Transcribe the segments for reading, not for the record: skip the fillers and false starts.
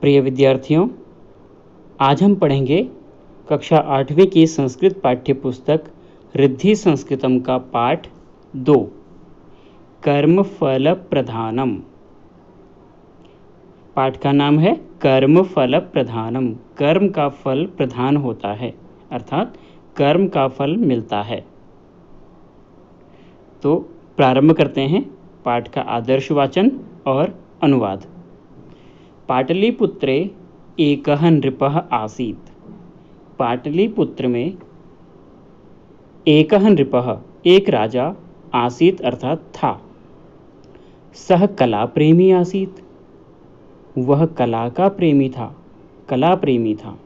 प्रिय विद्यार्थियों, आज हम पढ़ेंगे कक्षा 8वीं की संस्कृत पाठ्यपुस्तक रिद्धि संस्कृतम का पाठ 2 कर्मफल प्रधानम। पाठ का नाम है कर्मफल प्रधानम। कर्म का फल प्रधान होता है, अर्थात कर्म का फल मिलता है। तो प्रारंभ करते हैं पाठ का आदर्श वाचन और अनुवाद। पाटलिपुत्रे एकः नृपः आसीत्। पाटलिपुत्र में एकः नृपः, एक राजा, आसीत् अर्थात था। सह कला प्रेमी आसीत्, वह कला का प्रेमी था, कला प्रेमी था।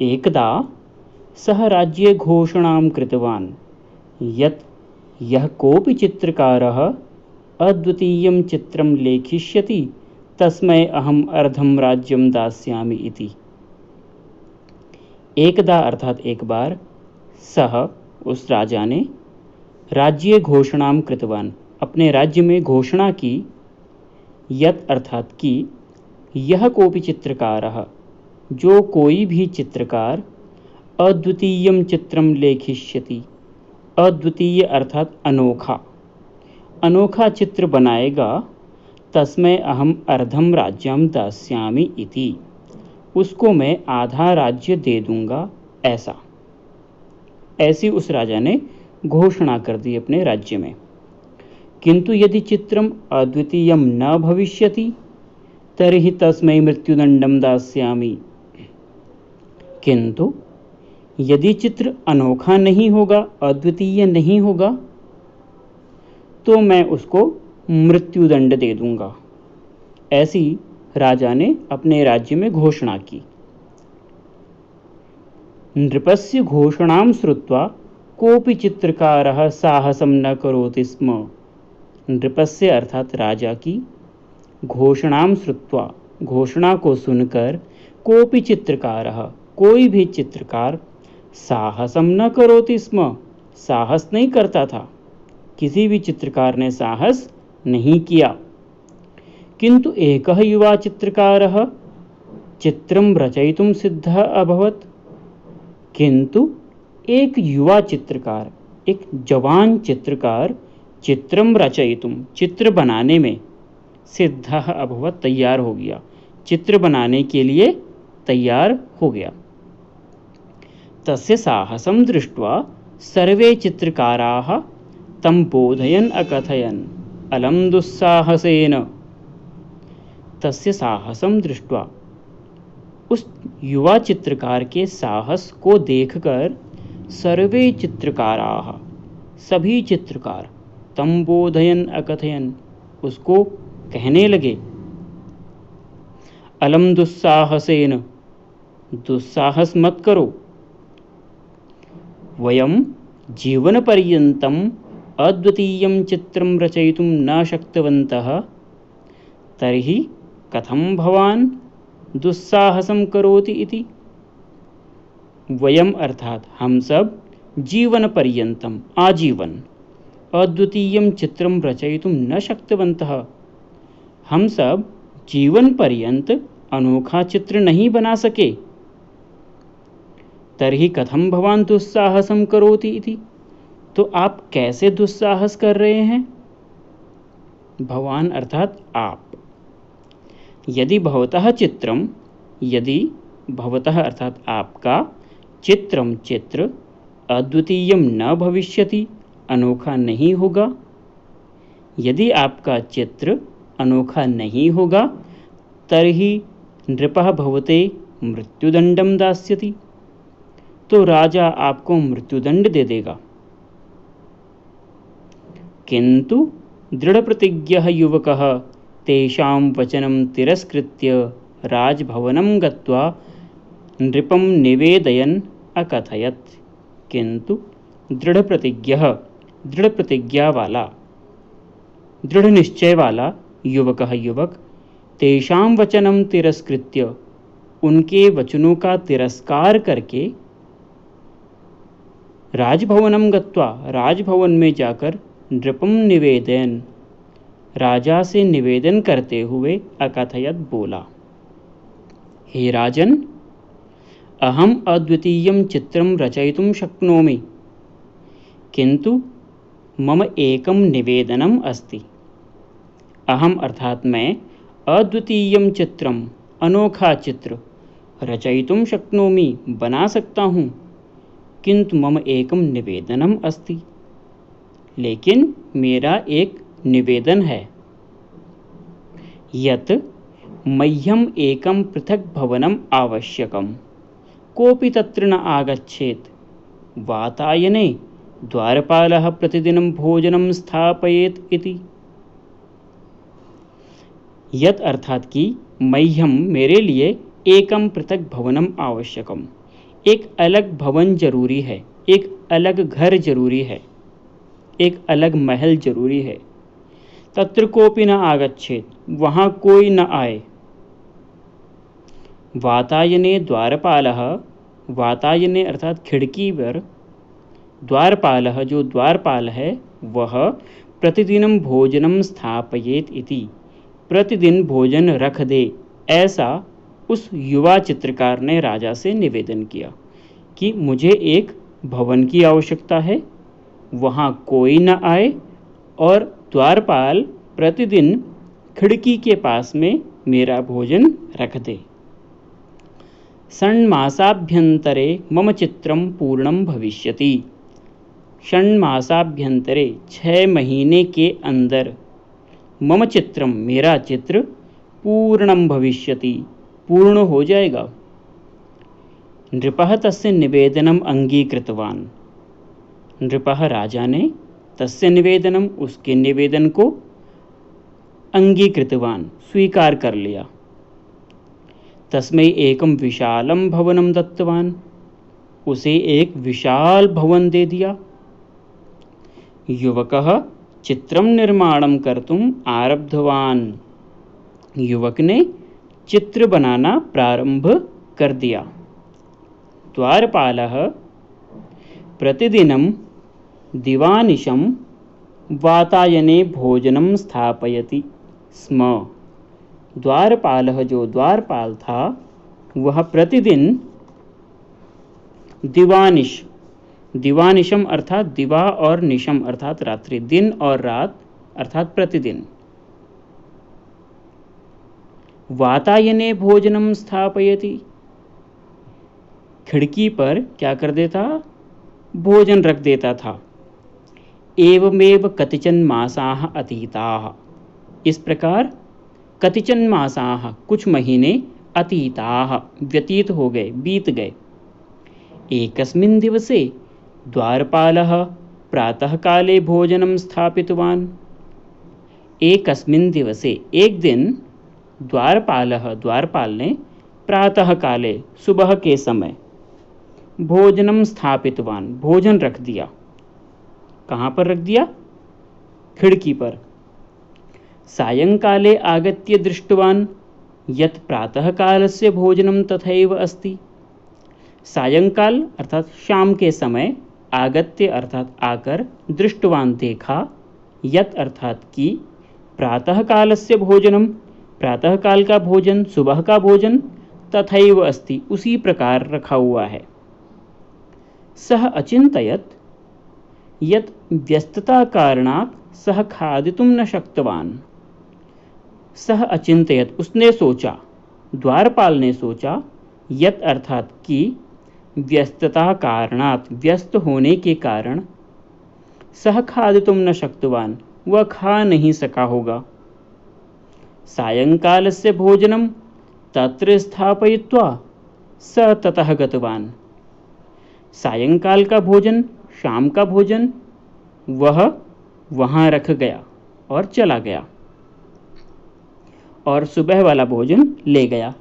एकदा सह राज्ये घोषणां कृतवान् यत् यः कोऽपि चित्रकारः अद्वितीयं चित्रं लेखिष्यति तस्मै अहम् अर्धं राज्यं दास्यामि इति। एकदा अर्थात एक बार, सह उस राजा ने, राज्ये घोषणां कृतवान अपने राज्य में घोषणा की, यत् अर्थात की, यह कोऽपि चित्रकारः जो कोई भी चित्रकार, अद्वितीयं चित्रं लेखिष्यति, अद्वितीय अर्थात अनोखा, अनोखा चित्र बनाएगा, तस्मै अहम अर्धम राज्यम दास्यामि इति, उसको मैं आधा राज्य दे दूंगा, ऐसी उस राजा ने घोषणा कर दी अपने राज्य में। किंतु यदि चित्रम अद्वितीयम न भविष्यति तर्हि तस्मै मृत्युदंडम दास्यामि। किंतु यदि चित्र अनोखा नहीं होगा, अद्वितीय नहीं होगा, तो मैं उसको मृत्युदंड दे दूंगा, ऐसी राजा ने अपने राज्य में घोषणा की। नृपस्य घोषणां श्रुत्वा कोऽपि चित्रकारः साहसं न करोति स्म। नृपस्य अर्थात राजा की घोषणां श्रुत्वा, घोषणा को सुनकर, कोऽपि चित्रकारः कोई भी चित्रकार, साहसं न करोति स्म, साहस नहीं करता था, किसी भी चित्रकार ने साहस नहीं किया। किंतु एकः युवा चित्रकारः चित्रं रचयितुं सिद्धः अभवत्। किंतु एक युवा चित्रकार, एक जवान चित्रकार, चित्रं रचयितुं, चित्र बनाने में, सिद्धः अभवत् तैयार हो गया, चित्र बनाने के लिए तैयार हो गया। तस्य साहसं दृष्ट्वा सर्वे चित्रकाराः तं बोधयन् अकथयन् अलं दुस्साहसेन। तस्य साहसं दृष्ट्वा, उस युवा चित्रकार के साहस को देखकर सर्वे चित्रकाराः, सभी चित्रकार, तं बोधयन् अकथयन्, उसको कहने लगे, अलं दुस्साहसेन, दुस्साहस मत करो, वयं जीवनपर्यन्तम् अद्वितीयं चित्रं रचयितुं न शक्तवन्तः, तर्हि कथं भवान् दुस्साहसं करोति इति। वयम अर्थात हम सब, जीवन पर्यंतम आजीवन, अद्वितीयं चित्रं रचयितुं न शक्तवन्तः, हम सब जीवन पर्यंत अनोखा चित्र नहीं बना सके। तर्हि कथं भवान् दुस्साहसं करोति इति, तो आप कैसे दुस्साहस कर रहे हैं। भवान अर्थात आप। यदि भवतः चित्रम, यदि भवतः अर्थात आपका, चित्रम चित्र, अद्वितीयम न भविष्यति, अनोखा नहीं होगा, यदि आपका चित्र अनोखा नहीं होगा, तर्हि नृपः भवते मृत्युदंडम दास्यति, तो राजा आपको मृत्युदंड दे देगा। किंतु दृढ़प्रतिज्ञः युवकः तेषां वचनं तिरस्कृत्य राजभवनं गत्वा नृपं निवेदयन् अकथयत्। किंतु दृढ़ प्रतिज्ञा वाला, दृढ़ निश्चय वाला युवकः युवक, तेषां वचनं तिरस्कृत्य, उनके वचनों का तिरस्कार करके, राजभवनं गत्वा, राजभवन में जाकर, नृपं निवेदयन्, राजा से निवेदन करते हुए अकथयत बोला, हे राजन, अहम अद्वितीयं चित्रं रचयितुं शक्नोमि, किंतु मम एकं निवेदनम अस्ति। अहम अर्थात मैं अद्वितीयं चित्रम अनोखा चित्र रचयितुं शक्नोमि बना सकता हूँ, किंतु मम एकं निवेदनम अस्ति, लेकिन मेरा एक निवेदन है। यत् मह्यम एकं पृथक् भवनम आवश्यकम, कोऽपि तत्र न आगच्छेत्, वातायने द्वारपालः प्रतिदिनं भोजनं स्थापयेत् इति। यत् अर्थात कि मह्यम मेरे लिए एकम पृथक भवनम आवश्यकम, एक अलग भवन जरूरी है, एक अलग घर जरूरी है, एक अलग महल जरूरी है। तत्र कोऽपि न आगच्छेत्, वहाँ कोई न आए। वातायने द्वारपालः, वातायने अर्थात खिड़की पर, द्वारपालः जो द्वारपाल है वह प्रतिदिनं भोजनं स्थापयेत् इति, प्रतिदिन भोजन रख दे, ऐसा उस युवा चित्रकार ने राजा से निवेदन किया कि मुझे एक भवन की आवश्यकता है, वहाँ कोई न आए और द्वारपाल प्रतिदिन खिड़की के पास में मेरा भोजन रख दे। षण्मासाभ्यंतरे मम चित्रम पूर्णम भविष्यति। षण्मासाभ्यंतरे 6 महीने के अंदर मम चित्रम मेरा चित्र पूर्णम भविष्यति पूर्ण हो जाएगा। नृपः तस्य निवेदनम अंगीकृतवान। नृपः राजा ने तस्य निवेदनम उसके निवेदन को अंगीकृतवान स्वीकार कर लिया। तस्मै एकम विशालम भवनम दत्तवान, उसे एक विशाल भवन दे दिया। युवकः चित्रम निर्माणम कर्तुम आरब्धवान, युवक ने चित्र बनाना प्रारंभ कर दिया। द्वारपालः प्रतिदिनं दिवानिशं वातायने भोजनं स्थापयति स्म। द्वारपालः जो द्वारपाल था वह प्रतिदिन दिवानिश, दिवानिशम अर्थात दिवा और निशम अर्थात रात्रि, दिन और रात अर्थात प्रतिदिन, वातायने भोजनम स्थापयति, खिड़की पर क्या कर देता, भोजन रख देता था। एवमेव कतिचन मासाः अतीताः, इस प्रकार कतिचन मासाः कुछ महीने अतीताः व्यतीत हो गए, बीत गए। एकस्मिन् दिवसे द्वारपालः प्रातःकाले भोजनं स्थापितवान्। एकस्मिन् दिवसे एक दिन द्वारपालः द्वारपाल ने प्रातःकाले सुबह के समय भोजनं स्थापितवान् भोजन रख दिया। कहाँ पर रख दिया, खिड़की पर। सायंकाले आगत्य दृष्टवान् यत् प्रातःकालस्य भोजनं तथैव अस्ति। सायंकाल अर्थात शाम के समय, आगत्य अर्थात आकर, दृष्टवान देखा, यत् अर्थात कि प्रातःकालस्य भोजनम प्रातःकाल का भोजन, सुबह का भोजन, तथैव अस्ति उसी प्रकार रखा हुआ है। सः अचिन्तयत् यत् व्यस्तता कारणात् सः खादितुं न शक्तवान्। सः अचिन्तयत् उसने सोचा, द्वारपाल ने सोचा, यत् अर्थात कि व्यस्तता कारणात् व्यस्त होने के कारण, सः खादितुं न शक्तवान् वह खा नहीं सका होगा। सायंकालस्य भोजनं तत्र स्थापयित्वा स ततः गतवान्। सायंकाल का भोजन, शाम का भोजन वह वहाँ रख गया और चला गया और सुबह वाला भोजन ले गया।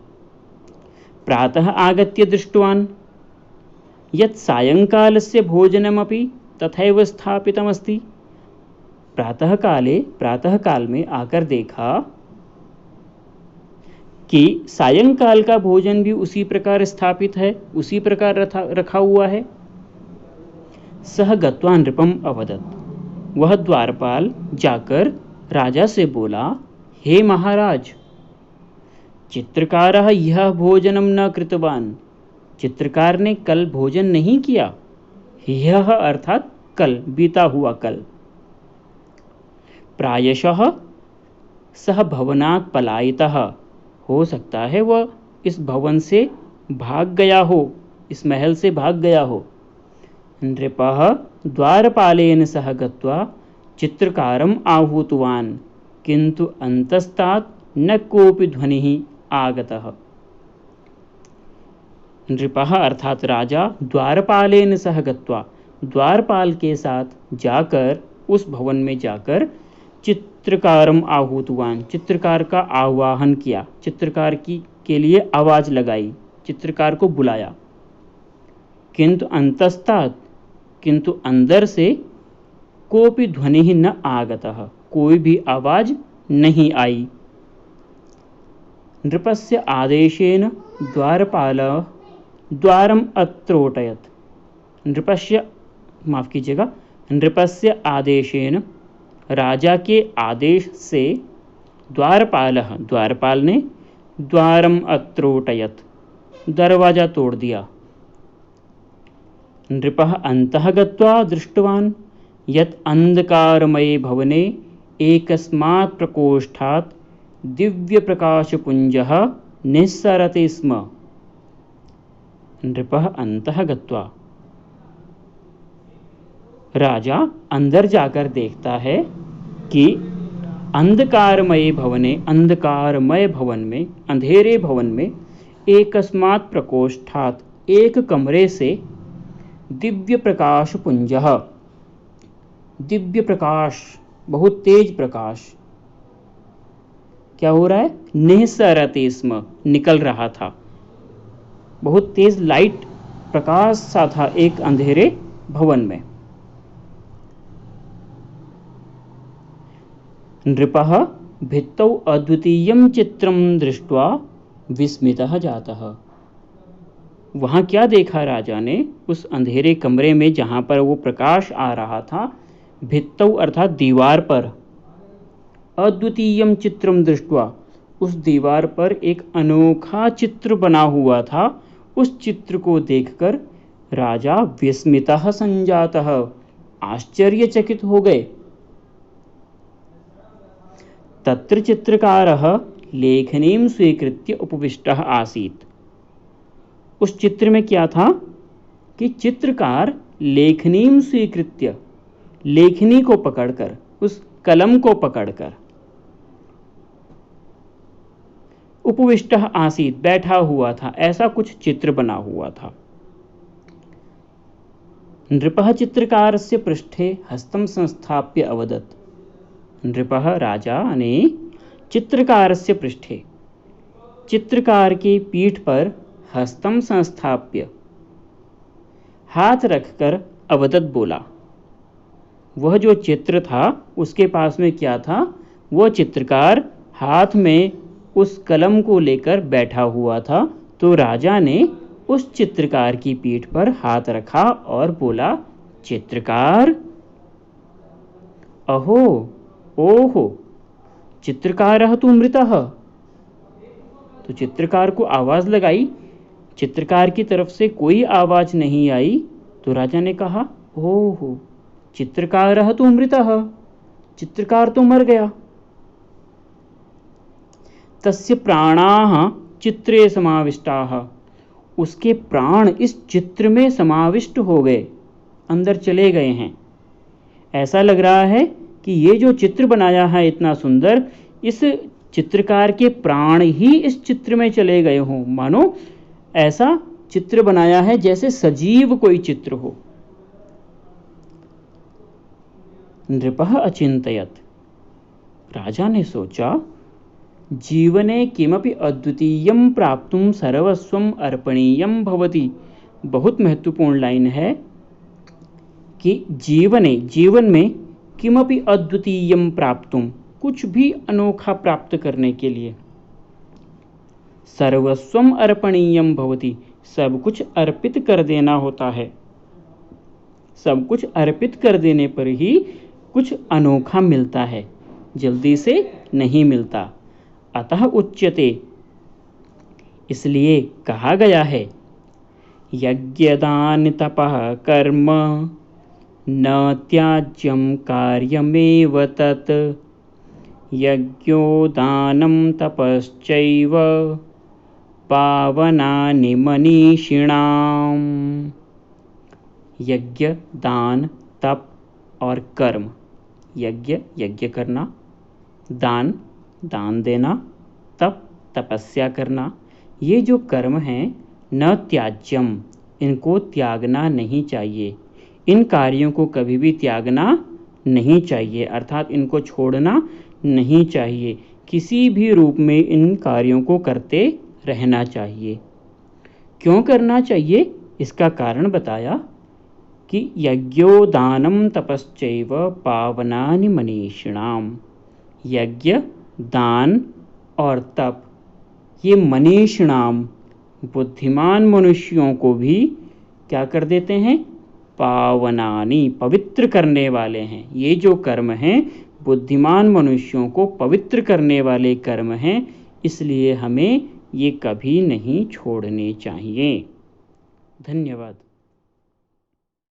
प्रातः आगत्य दृष्टवान् यत् सायंकालस्य भोजनमपि तथैव स्थापितमस्ति। प्रातःकाल में आकर देखा कि सायंकाल का भोजन भी उसी प्रकार स्थापित है, उसी प्रकार रखा हुआ है। सह गत्वा नृपम अवदत्, वह द्वारपाल जाकर राजा से बोला, हे महाराज, चित्रकारः यह भोजनम न कृतवान। चित्रकार ने कल भोजन नहीं किया। यह अर्थात कल, बीता हुआ कल। प्रायशः सह भवनात् पलायितः, हो सकता है वह इस भवन से भाग गया हो, इस महल से भाग गया हो। नृपः द्वारपालेन सह गत्वा चित्रकारम् आहूतवान्, किन्तु अन्तस्तात् न कोऽपि ध्वनिः आगतः। नृपः अर्थात राजा द्वारपालेन सह गत्वा, द्वारपाल के साथ जाकर, उस भवन में जाकर चित्रकारम आहूतवान, चित्रकार का आवाहन किया, चित्रकार के लिए आवाज लगाई, चित्रकार को बुलाया। किंतु अंतस्तात्, किंतु अंदर से कोपि ध्वनि न आगतः, कोई भी आवाज नहीं आई। नृपस्य आदेशेन द्वारपालः द्वारम अत्रोटयत्। नृपस्य आदेशेन, राजा के आदेश से, द्वारपालः, द्वारपाल ने द्वारम अत्रोटयत्, दरवाजा तोड़ दिया। नृपः अन्तः गत्वा दृष्टवान् यत् अंधकारमये भवने एकस्मात् प्रकोष्ठात् दिव्यप्रकाशपुञ्जः निस्सरते स्म। नृपः अन्तः गत्वा, राजा अंदर जाकर देखता है कि अंधकारमय भवने, अंधकारमय भवन में, अंधेरे भवन में, एकस्मात् प्रकोष्ठात्, एक कमरे से, दिव्य प्रकाश पुंजः, दिव्य प्रकाश, बहुत तेज प्रकाश, क्या हो रहा है, निस्सरते स्म, निकल रहा था, बहुत तेज लाइट, प्रकाश सा था एक अंधेरे भवन में। नृपः भित्तौ अद्वितीयं चित्रं दृष्ट्वा विस्मितः जातः। वहां क्या देखा राजा ने, उस अंधेरे कमरे में जहां पर वो प्रकाश आ रहा था, भित्तौ अर्थात दीवार पर, अद्वितीयं चित्रम दृष्ट्वा, उस दीवार पर एक अनोखा चित्र बना हुआ था। उस चित्र को देखकर राजा विस्मितः संजातः, आश्चर्यचकित हो गए। तत्र चित्रकारः लेखनीं स्वीकृत्य उपविष्टः आसीत्। उस चित्र में क्या था कि चित्रकार लेखनीं स्वीकृत्य, लेखनी को पकड़कर, उस कलम को पकड़कर, उपविष्टः आसीत्, बैठा हुआ था, ऐसा कुछ चित्र बना हुआ था। नृपः चित्रकारस्य पृष्ठे हस्तं संस्थाप्य अवदत्। नृपः राजा ने चित्रकारस्य पृष्ठे, चित्रकार की पीठ पर हस्तं संस्थाप्य, हाथ रखकर अवदत् बोला। वह जो चित्र था उसके पास में क्या था, वह चित्रकार हाथ में उस कलम को लेकर बैठा हुआ था। तो राजा ने उस चित्रकार की पीठ पर हाथ रखा और बोला, चित्रकार, अहो, ओहो, चित्रकारः तु मृतः। तो चित्रकार को आवाज लगाई, चित्रकार की तरफ से कोई आवाज नहीं आई। तो राजा ने कहा, ओहो, चित्रकारः तु मृतः, चित्रकार तो मर गया। तस्य प्राणाः चित्रे समाविष्टाः, उसके प्राण इस चित्र में समाविष्ट हो गए, अंदर चले गए हैं। ऐसा लग रहा है कि ये जो चित्र बनाया है इतना सुंदर, इस चित्रकार के प्राण ही इस चित्र में चले गए हों, मानो ऐसा चित्र बनाया है जैसे सजीव कोई चित्र हो। नृपः अचिंतयत्, राजा ने सोचा, जीवने किमपि अद्वितीयं प्राप्तुं सर्वस्वं अर्पणीयं भवति। बहुत महत्वपूर्ण लाइन है कि जीवन में किमपि अद्वितीयं प्राप्तुं, कुछ भी अनोखा प्राप्त करने के लिए, सर्वस्वं अर्पणीयं भवति, सब कुछ अर्पित कर देना होता है। सब कुछ अर्पित कर देने पर ही कुछ अनोखा मिलता है, जल्दी से नहीं मिलता। अतः उच्यते, इसलिए कहा गया है, यज्ञदान तपः कर्म न त्याज्यं कार्यमेव तत्, यज्ञो दानं तपश्चैव पावनानि मनीषिणाम्। यज्ञ, दान, तप और कर्म। यज्ञ, यज्ञ करना, दान, दान देना, तप, तपस्या करना, ये जो कर्म हैं न त्याज्यम, इनको त्यागना नहीं चाहिए। इन कार्यों को कभी भी त्यागना नहीं चाहिए, अर्थात इनको छोड़ना नहीं चाहिए। किसी भी रूप में इन कार्यों को करते रहना चाहिए। क्यों करना चाहिए, इसका कारण बताया कि यज्ञो दानम तपश्चैव पावनानि मनीषिणाम। यज्ञ, दान और तप ये मनीषिणाम, बुद्धिमान मनुष्यों को भी क्या कर देते हैं, पावनानि, पवित्र करने वाले हैं। ये जो कर्म हैं बुद्धिमान मनुष्यों को पवित्र करने वाले कर्म हैं, इसलिए हमें ये कभी नहीं छोड़ने चाहिए। धन्यवाद।